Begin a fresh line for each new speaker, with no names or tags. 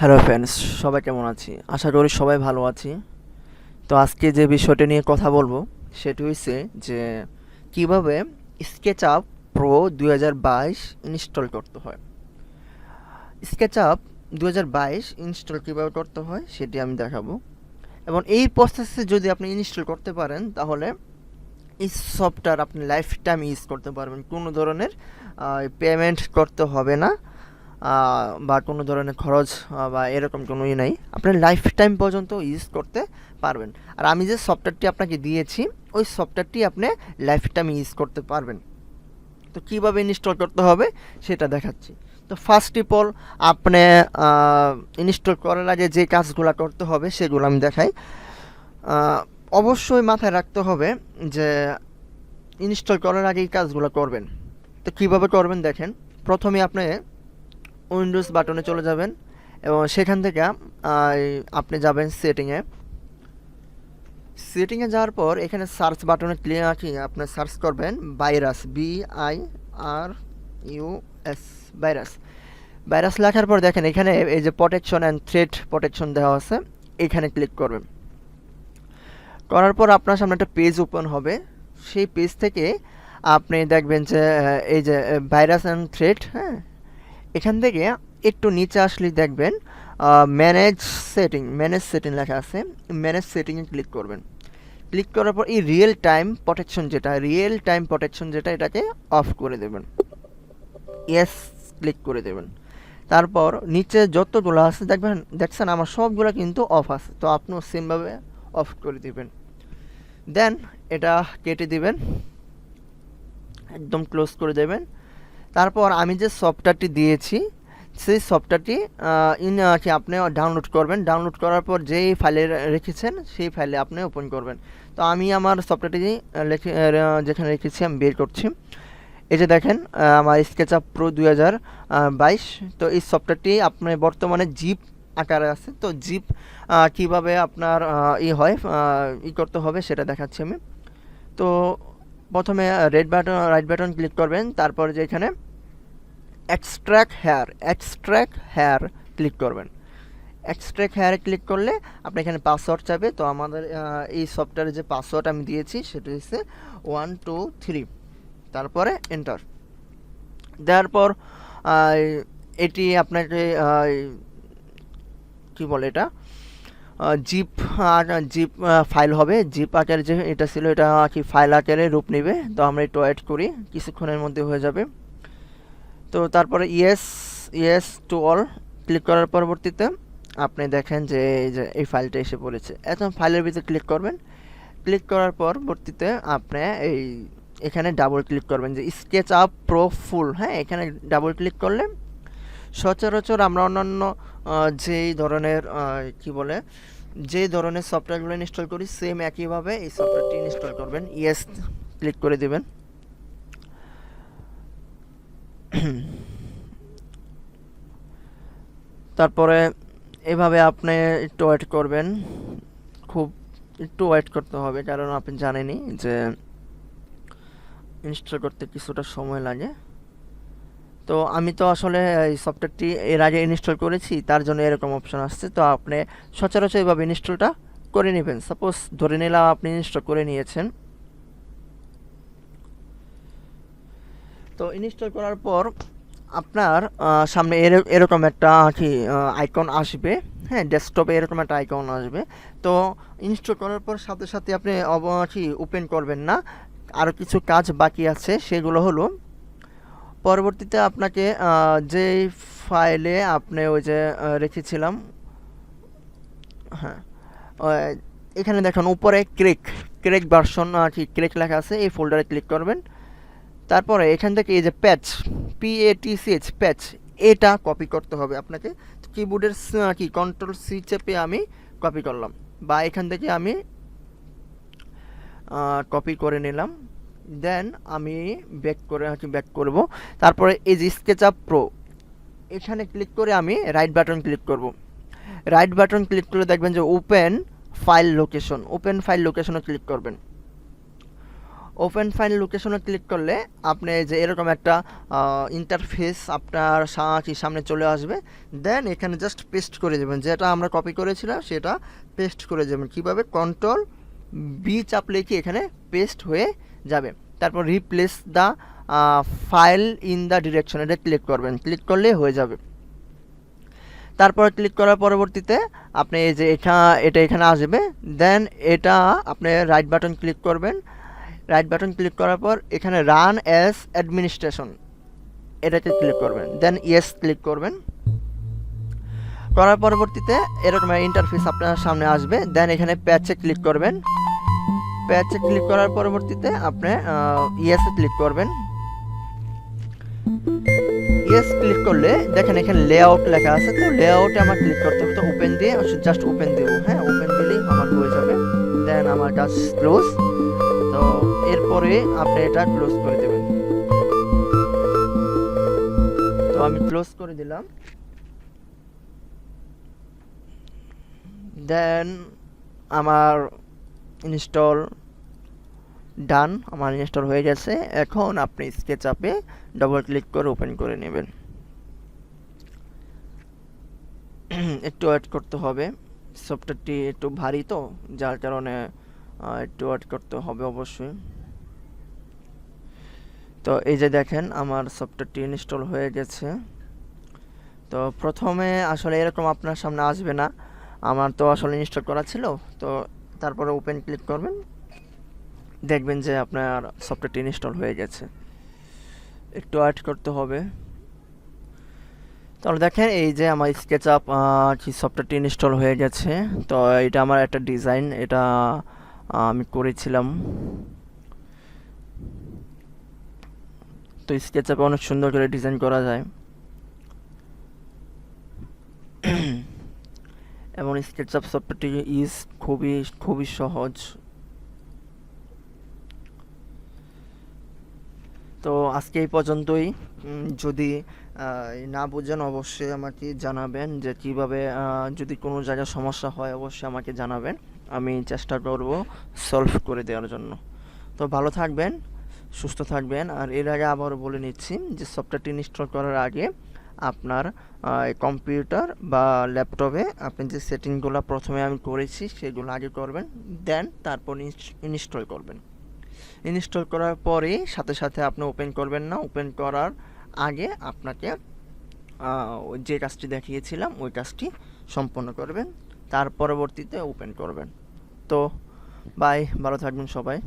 Hello friends, সবাই কেমন আছি? আশা করি সবাই ভালো আছি। তো আজকে যে বিষয়টা নিয়ে কথা বলবো সেটি হচ্ছে যে কিভাবে স্কেচআপ প্রো 2022 ইনস্টল করতে হয়। স্কেচআপ 2022 ইনস্টল কীভাবে করতে হয় সেটি আমি দেখাবো, এবং এই প্রসেসে যদি আপনি ইনস্টল করতে পারেন তাহলে এই সফটওয়্যার আপনি লাইফ টাইম ইউজ করতে পারবেন। কোনো ধরনের পেমেন্ট করতে হবে না, বা কোনো ধরনের খরচ বা এরকম কোনো নাই। আপনি লাইফ টাইম পর্যন্ত ইউজ করতে পারবেন। আর আমি যে সফটওয়্যারটি আপনাকে দিয়েছি ওই সফটওয়্যারটি আপনি লাইফ টাইম ইউজ করতে পারবেন। তো কীভাবে ইনস্টল করতে হবে সেটা দেখাচ্ছি। তো ফার্স্ট অফ অল আপনি ইনস্টল করার আগে যে কাজগুলো করতে হবে সেগুলো আমি দেখাই। অবশ্যই মাথায় রাখতে হবে যে ইনস্টল করার আগে এই কাজগুলো করবেন। তো কীভাবে করবেন দেখেন, প্রথমে আপনি উইন্ডোজ বাটনে চলে যাবেন এবং সেখান থেকে আপনি যাবেন সেটিংয়ে যাওয়ার পর এখানে সার্চ বাটনে আপনি সার্চ করবেন ভাইরাস, BIRUS, ভাইরাস। ভাইরাস লেখার পর দেখেন এখানে এই যে প্রোটেকশন অ্যান্ড থ্রেট প্রোটেকশন দেওয়া আছে, এখানে ক্লিক করবেন। করার পর আপনার সামনে একটা পেজ ওপেন হবে। সেই পেজ থেকে আপনি দেখবেন যে এই যে ভাইরাস অ্যান্ড থ্রেট, হ্যাঁ, এখান থেকে একটু নিচে আসলে দেখবেন ম্যানেজ সেটিং লেখা আছে। ম্যানেজ সেটিংয়ে ক্লিক করবেন। ক্লিক করার পর এই রিয়েল টাইম প্রোটেকশন যেটা এটাকে অফ করে দেবেন। ইয়েস ক্লিক করে দেবেন। তারপর নিচে যতগুলো আছে দেখছেন আমার সবগুলো কিন্তু অফ আছে, তো আপনিও সেমভাবে অফ করে দিবেন। দেন এটা কেটে দিবেন, একদম ক্লোজ করে দেবেন। তারপর আমি যে সফটওয়্যারটি দিয়েছি সেই সফটওয়্যারটি কি আপনি ডাউনলোড করবেন। ডাউনলোড করার পর যেই ফাইলে রেখেছেন সেই ফাইলে আপনি ওপেন করবেন। তো আমি আমার সফটওয়্যারটি যেখানে রেখেছি আমি বের করছি। এই যে দেখেন আমার স্কেচআপ প্রো 2022। তো এই সফটওয়্যারটি আপনার বর্তমানে জিপ আকারে আছে। তো জিপ কিভাবে আপনার করতে হবে সেটা দেখাচ্ছি আমি। তো প্রথমে রাইট বাটন ক্লিক করবেন, তারপর যে এখানে এক্সট্রাক্ট হেয়ার ক্লিক করবেন। এক্সট্রাক্ট হেয়ারে ক্লিক করলে আপনি এখানে পাসওয়ার্ড চাইবে। তো আমাদের এই সফটওয়্যারে যে পাসওয়ার্ড আমি দিয়েছি সেটা হচ্ছে 123, তারপরে এন্টার দেওয়ার পর এটি আপনাকে কি বলে এটা জিপ জিপ ফাইল হবে। জিপ আকারে যে এটা ছিল এটা কি ফাইল আকারে রূপ নেবে। তো আমরা একটু ওয়েট করি, কিছুক্ষণের মধ্যে হয়ে যাবে। তো তারপরে ইয়েস টু অল ক্লিক করার পরবর্তীতে আপনি দেখেন যে এই ফাইলটা এসে পড়েছে। এখন ফাইলের ভিতরে ক্লিক করবেন। ক্লিক করার পরবর্তীতে আপনি এখানে ডাবল ক্লিক করবেন যে স্কেচআপ প্রো ফুল, হ্যাঁ, এখানে ডাবল ক্লিক করলে সচরাচর আমরা অন্যান্য যেই ধরনের যে ধরনের সফটওয়্যারগুলো ইনস্টল করি সেম একইভাবে এই সফটওয়্যারটি ইনস্টল করবেন। ইয়েস ক্লিক করে দেবেন। তারপরে এভাবে আপনি একটু ওয়েট করবেন, একটু ওয়েট করতে হবে, কারণ আপনি জানেনই যে ইনস্টল করতে কিছুটা সময় লাগে। তো আমি তো আসলে এই সফটওয়্যারটি এর আগে ইনস্টল করেছি, তার জন্য এরকম অপশন আসছে। তো আপনি সচরাচর এইভাবে ইনস্টলটা করে নেবেন। সাপোজ ধরে নিলাম আপনি ইনস্টল করে নিয়েছেন। তো ইনস্টল করার পর আপনার সামনে এরকম একটা আইকন আসবে, হ্যাঁ, ডেস্কটপে এরকম একটা আইকন আসবে। তো ইনস্টল করার পর সাথে সাথে আপনি ওপেন করবেন না, আরও কিছু কাজ বাকি আছে। সেগুলো হলো পরবর্তীতে আপনাকে যে ফাইলে আপনি ওই যে রেখেছিলাম, হ্যাঁ, এখানে দেখুন উপরে ক্রেক ভার্সন ক্রেক লেখা আছে, এই ফোল্ডারে ক্লিক করবেন। তারপরে এখান থেকে এই যে প্যাচ এটা কপি করতে হবে আপনাকে। কিবোর্ডের কন্ট্রোল সি চেপে আমি কপি করলাম, বা এখান থেকে আমি কপি করে নিলাম। দেন আমি ব্যাক করব। তারপরে এই যে স্কেচআপ প্রো এখানে ক্লিক করে আমি রাইট বাটন ক্লিক করব। রাইট বাটন ক্লিক করে দেখবেন যে ওপেন ফাইল লোকেশনে ক্লিক করবেন। ওপেন ফাইল লোকেশনে ক্লিক করলে আপনি যে এরকম একটা ইন্টারফেস আপনার সামনে চলে আসবে। দেন এখানে জাস্ট পেস্ট করে দেবেন, যেটা আমরা কপি করেছিলাম সেটা পেস্ট করে দেবেন। কীভাবে? কন্ট্রোল বি চাপলে কি এখানে পেস্ট হয়ে যাবে। তারপর replace the file in the direction, এটা ক্লিক করবেন, ক্লিক করলেই হয়ে যাবে। তারপর ক্লিক করার পরবর্তীতে আপনি এই যে এটা এখানে আসবে। দেন এটা আপনি রাইট বাটন ক্লিক করবেন। রাইট বাটন ক্লিক করার পর এখানে রান অ্যাজ অ্যাডমিনিস্ট্রেশন এটাতে ক্লিক করবেন। দেন ইয়েস ক্লিক করবেন। করার পরবর্তীতে এরকম ইন্টারফেস আপনার সামনে আসবে। দেন এখানে প্যাচে ক্লিক করবেন। প্যাচে ক্লিক করার পরবর্তীতে আপনি ইয়েসে ক্লিক করবেন। ইয়েস ক্লিক করলে দেখেন এখানে লেআউট লেখা আছে, তো লেআউটে আমার ক্লিক করতে হবে। তো ওপেন দিয়ে জাস্ট ওপেন দেবো। হ্যাঁ, ওপেন দিলেই আমার হয়ে যাবে। দেন আমার কাজ ক্লোজ। তো এরপরে আপনি এটা ক্লোজ করে দেবেন। তো আমি ক্লোজ করে দিলাম। দেন আমার ইনস্টল ডান, আমার ইনস্টল হয়ে গেছে। এখন আপনি স্কেচআপে ডবল ক্লিক করে ওপেন করে নেবেন। একটু ওয়েট করতে হবে, সফটওয়্যারটি একটু ভারী তো, যার কারণে একটু ওয়েট করতে হবে অবশ্যই। তো এই যে দেখেন আমার সফটওয়্যারটি ইনস্টল হয়ে গেছে। তো প্রথমে আসলে এরকম আপনার সামনে আসবে না, আমার তো আসলে ইনস্টল করা ছিল। তো তারপরে ওপেন ক্লিক করবেন, দেখবেন যে আপনার সফটওয়্যারটি ইনস্টল হয়ে গেছে। একটু ওয়েট করতে হবে। তাহলে দেখেন এই যে আমার স্কেচআপ কি সফটওয়্যারটি ইনস্টল হয়ে গেছে। তো এটা আমার একটা ডিজাইন, এটা আমি করেছিলাম। তো স্কেচআপে অনেক সুন্দর করে ডিজাইন করা যায় এবং স্কেচআপ সফটওয়্যারটি ইজ খুবই সহজ। তো আজকে এই পর্যন্তই। যদি না বুঝেন অবশ্যই আমাকে জানাবেন, যে কিভাবে যদি কোনো জায়গায় সমস্যা হয় অবশ্যই আমাকে জানাবেন, আমি চেষ্টা করব সলভ করে দেওয়ার জন্য। তো ভালো থাকবেন, সুস্থ থাকবেন। আর এর আগে আবারও বলে নিচ্ছি যে সফটওয়্যারটি ইনস্টল করার আগে আপনার কম্পিউটার বা ল্যাপটপে আপনি যে সেটিংগুলো প্রথমে আমি করেছি সেগুলো আগে করবেন, দেন তারপর ইনস্টল করবেন। ইনস্টল করার পরে সাথে সাথে আপনি ওপেন করবেন না, ওপেন করার আগে আপনাকে যে কাজটি দেখিয়েছিলাম ওই কাজটি সম্পন্ন করবেন, তার পরবর্তীতে ওপেন করবেন। তো বাই, ভালো থাকবেন সবাই।